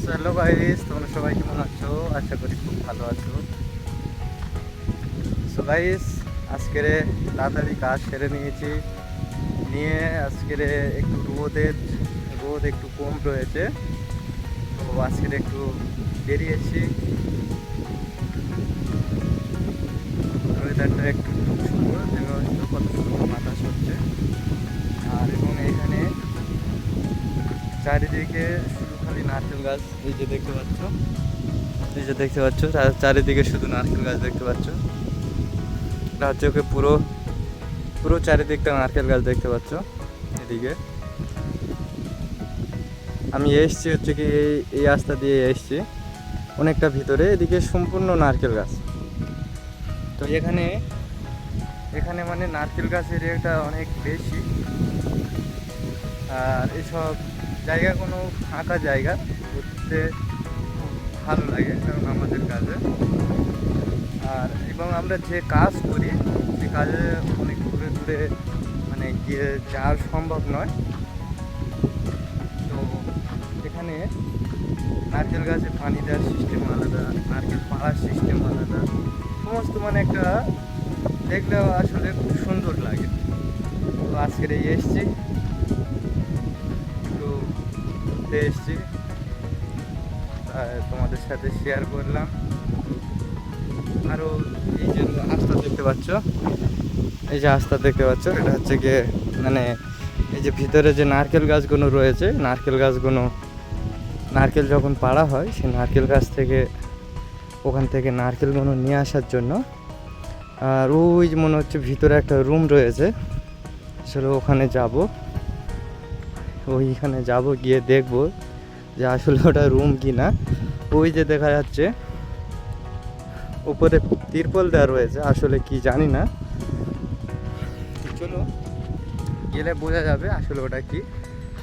Hello guys, তোমরা সবাই কেমন আছো? আশা করি খুব ভালো আছো। সো গাইস, আজকের তাড়াতাড়ি কাজ সেরে নিয়েছি, নিয়ে আজকের একটু রোদ একটু কম রয়েছে, তো আজকের একটু বেরিয়েছি। ওয়েদারটা একটু সুন্দর, যেভাবে কত সুন্দর বাতাস হচ্ছে। আর এবং এখানে চারিদিকে শুধু খালি নারকেল গাছ, এই যে দেখতে পাচ্ছ, চারিদিকে শুধু নারকেল গাছ দেখতে পাচ্ছ। রাজ্যকে পুরো পুরো চারিদিকটা নারকেল গাছ দেখতে পাচ্ছ। এদিকে আমি এসছি হচ্ছে কি এই রাস্তা দিয়ে এসছি অনেকটা ভিতরে, এদিকে সম্পূর্ণ নারকেল গাছ। তো এখানে মানে নারকেল গাছ এরিয়াটা অনেক বেশি। আর এসব জায়গা কোনো ফাঁকা জায়গা ঘুরতে খুব ভালো লাগে, কারণ আমাদের কাজে আর এবং আমরা যে কাজ করি সে কাজে অনেক দূরে দূরে মানে গিয়ে যাওয়ার সম্ভব নয়। তো এখানে নারকেল গাছে পানি দেওয়ার সিস্টেম আলাদা, নারকেল পাড়ার সিস্টেম আলাদা, সমস্ত মানে একটা দেখলে আসলে খুব সুন্দর লাগে। তো আজকের এই এসছি, একটু ঘুরতে এসছি, তোমাদের সাথে শেয়ার করলাম। আরও এই যে রাস্তা দেখতে পাচ্ছ, এটা হচ্ছে গিয়ে মানে এই যে ভিতরে যে নারকেল গাছগুলো রয়েছে, নারকেল যখন পাড়া হয় সেই নারকেল গাছ থেকে ওখান থেকে নারকেলগুলো নিয়ে আসার জন্য। আর ওই যে মনে হচ্ছে ভিতরে একটা রুম রয়েছে, আসলে ওইখানে যাব, গিয়ে দেখবো যে আসলে ওটা রুম কি না। ওই যে দেখা যাচ্ছে উপরে তিরপল দেওয়া রয়েছে, আসলে কি জানি না, চলো গেলে বোঝা যাবে আসলে ওটা কি।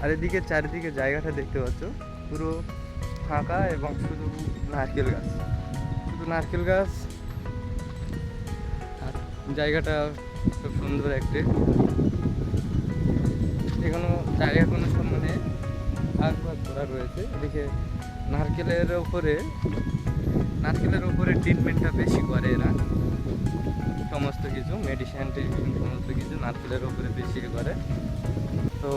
আর এদিকে চারিদিকে জায়গাটা দেখতে পাচ্ছ পুরো ফাঁকা এবং শুধু নারকেল গাছ। আর জায়গাটা খুব সুন্দর একটা, এখনো জায়গা কোনো সব মানে ভাগ করা রয়েছে। এদিকে নারকেলের উপরে ট্রিটমেন্টটা বেশি করে এরা, সমস্ত কিছু মেডিসিন সমস্ত কিছু নারকেলের উপরে বেশি করে। তো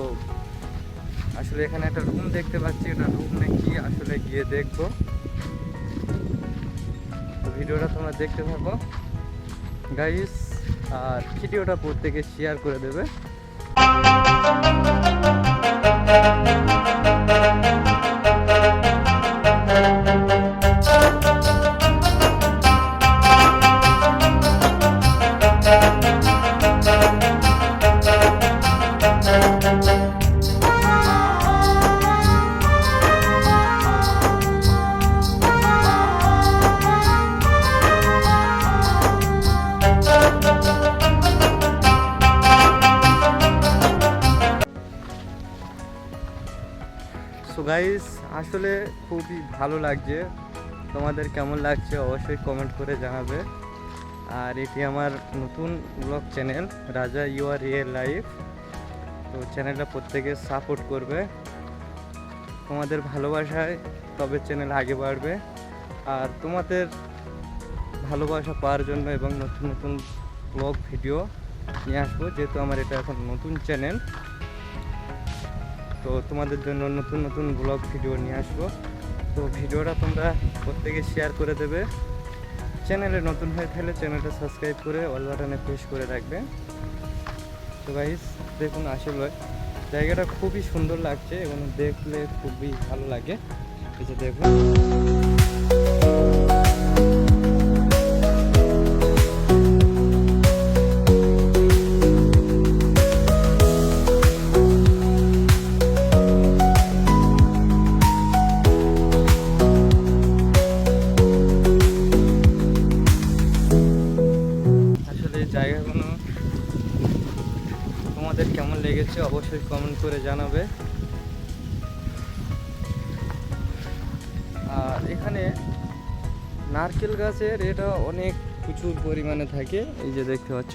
আসলে এখানে একটা রুম দেখতে পাচ্ছি, এটা রুম নাকি আসলে গিয়ে দেখবো। তো ভিডিওটা তোমরা দেখতে থাকো গাইস, আর ভিডিওটা প্রত্যেকে শেয়ার করে দেবে। সো গাইস, আসলে খুবই ভালো লাগছে, তোমাদের কেমন লাগছে অবশ্যই কমেন্ট করে জানাবে। আর এটি আমার নতুন ব্লগ চ্যানেল রাজা ইউর রিয়েল লাইফ। তো চ্যানেলটা প্রত্যেকে সাপোর্ট করবে, তোমাদের ভালোবাসায় তবে চ্যানেল আগে বাড়বে। আর তোমাদের ভালোবাসা পাওয়ার জন্য এবং নতুন নতুন ব্লগ ভিডিও নিয়ে আসবো, যেহেতু আমার এটা এখন নতুন চ্যানেল, তো তোমাদের জন্য নতুন নতুন ব্লগ ভিডিও নিয়ে আসবো। তো ভিডিওটা তোমরা প্রত্যেকে শেয়ার করে দেবে। চ্যানেলে নতুন হয়ে থাকলে চ্যানেলটা সাবস্ক্রাইব করে অল বাটনে প্রেস করে রাখবে। তো গাইস দেখুন, আসলে জায়গাটা খুবই সুন্দর লাগছে এবং দেখলে খুবই ভালো লাগে। এই যে দেখুন, জায়গাগুলো তোমাদের কেমন লেগেছে অবশ্যই কমেন্ট করে জানাবে। আর এখানে নারকেল গাছের এটা অনেক প্রচুর পরিমাণে থাকে। এই যে দেখতে পাচ্ছ,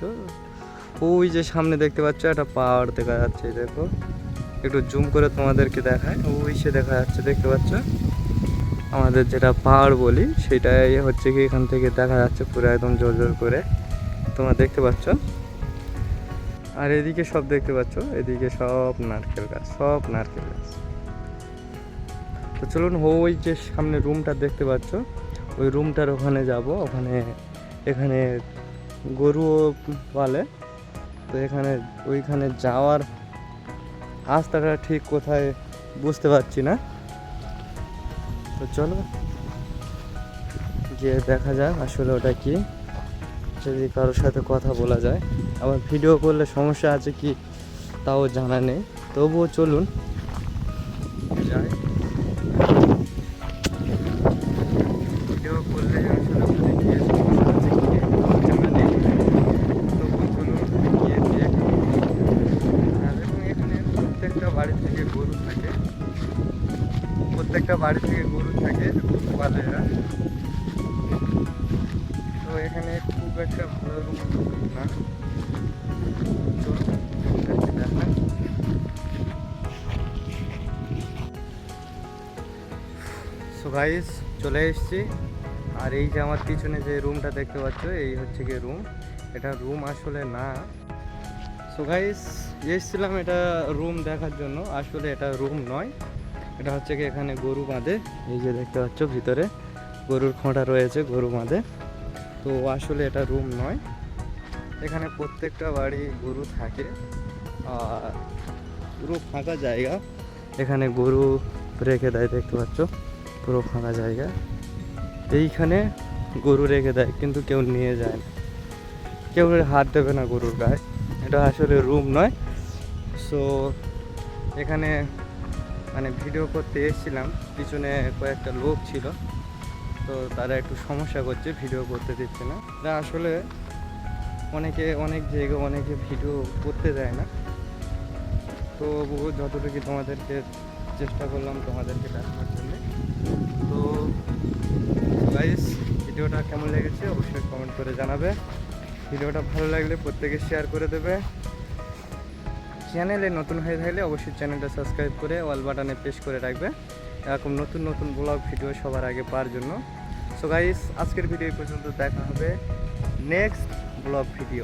ওই যে সামনে দেখতে পাচ্ছ একটা পাহাড় দেখা যাচ্ছে, দেখো একটু জুম করে তোমাদেরকে দেখায়, ওই সে দেখা যাচ্ছে দেখতে পাচ্ছ। আমাদের যেটা পাহাড় বলি সেটাই হচ্ছে কি এখান থেকে দেখা যাচ্ছে পুরো একদম জোর জোর করে তোমরা দেখতে পাচ্ছ। আর এদিকে সব দেখতে পাচ্ছ, এদিকে সব নারকেল গাছ, সব নারকেল গাছ। তো চলুন, ওই যে সামনে রুমটা দেখতে পাচ্ছ, ওই রুমটার ওখানে যাব। এখানে গরুও পালে, তো ওইখানে যাওয়ার রাস্তাটা ঠিক কোথায় বুঝতে পারছি না। তো চলো গিয়ে দেখা যাক আসলে ওটা কি, যদি কারোর সাথে কথা বলা যায়। আবার ভিডিও করলে সমস্যা আছে কি তাও জানা নেই, তবুও চলুন যাই। ভিডিও করলে আসলে ওখানে গিয়ে সমস্যা আছে কি জানা নেই, তবুও চলুন গিয়ে দেখি। আর এবং এখানে প্রত্যেকটা বাড়ি থেকে গরু থাকে, গরু পালে এরা। তো এখানে খুব একটা ভালো রুম না। চলুন দেখান। সো গাইস, চলে এসেছি। আর এই যে আমার পিছনে যে রুমটা দেখতে পাচ্ছ, এই হচ্ছে কি রুম। এটা রুম আসলে না। সো গাইস, এসেছিলাম এটা রুম দেখার জন্য, আসলে এটা রুম নয়। এটা হচ্ছে কি এখানে গরু বাঁধে, এই যে দেখতে পাচ্ছ ভিতরে গরুর খোঁটা রয়েছে, গরু বাঁধে। তো আসলে এটা রুম নয়, এখানে প্রত্যেকটা বাড়ি গরু থাকে আর পুরো ফাঁকা জায়গা। এখানে গরু রেখে দেয়, দেখতে পাচ্ছ পুরো ফাঁকা জায়গা। এইখানে গরু রেখে দেয় কিন্তু কেউ নিয়ে যায় না, কেউ হাত দেবে না গরুর গায়ে। এটা আসলে রুম নয়। সো এখানে মানে ভিডিও করতে এসেছিলাম, পিছনে কয়েকটা লোক ছিল, তো তারা একটু সমস্যা করছে, ভিডিও করতে দিচ্ছে না। এটা আসলে অনেক জায়গায় অনেকে ভিডিও করতে দেয় না, তো যতটুকু তোমাদেরকে চেষ্টা করলাম তোমাদেরকে দেখানোর জন্য। তো গাইস, ভিডিওটা কেমন লেগেছে অবশ্যই কমেন্ট করে জানাবে। ভিডিওটা ভালো লাগলে প্রত্যেকে শেয়ার করে দেবে। চ্যানেলে নতুন হয়ে থাকলে অবশ্যই চ্যানেলটা সাবস্ক্রাইব করে অল বাটনে প্রেস করে রাখবে, এরকম নতুন নতুন ব্লগ ভিডিও সবার আগে পাওয়ার জন্য। সো গাইস, আজকের ভিডিও পর্যন্ত, দেখা হবে নেক্সট ব্লগ ভিডিও।